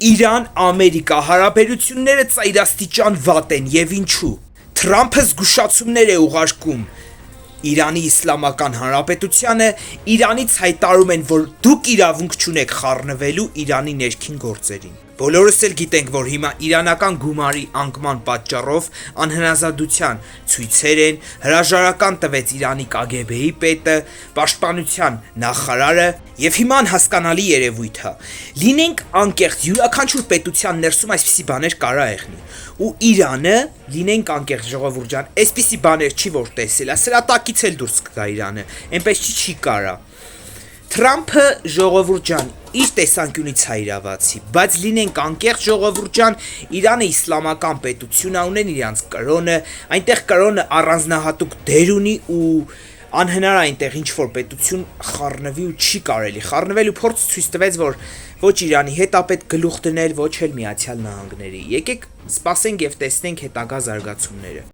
Իրան-Ամերիկա հարաբերությունները ծայրաստիճան վատ են եւ ինչու։ Թրամփը զգուշացումներ է ուղարկում Իրանի Իսլամական Հանրապետությանը, Իրանից հայտարարում են, որ դուք իրավունք չունեք խառնվելու Իրանի ներքին գործերին։ Բոլորս էլ գիտենք, որ հիմա իրանական գումարի անկման պատճառով անհնազանդության ցույցեր են, հրաժարական տվեց Իրանի ԿԳԲ-ի պետը, պաշտպանության նախարարը եւ հիմա անհասկանալի երևույթ է։ Լինենք անկեղծ, յուրաքանչյուր պետության ներսում այսպիսի բաներ կարա եղնի։ Ու Իրանը, լինենք անկեղծ ժողովուրդ ջան, այսպիսի բաներ չի որ տեսել, սրա տակից էլ դուրս կգա Իրանը, այնպես չի կարա։ Թրամփը ժողովուրդ ջան իր տեսանկյունից է իրավացի, բայց լինենք անկեղծ ժողովուրդ ջան, Իրանը իսլամական պետություն է, ունեն իրանց կրոնը, այնտեղ կրոնը առանձնահատուկ դեր ունի ու անհնար է այնտեղ ինչ-որ պետություն խառնվի ու չի կարելի խառնվել ու փորձ ցույց տվեց, որ ոչ Իրանի հետ է պետք գլուխ դնել, ոչ էլ Միացյալ Նահանգների։ Եկեք սպասենք եւ տեսնենք հետագա զարգացումները։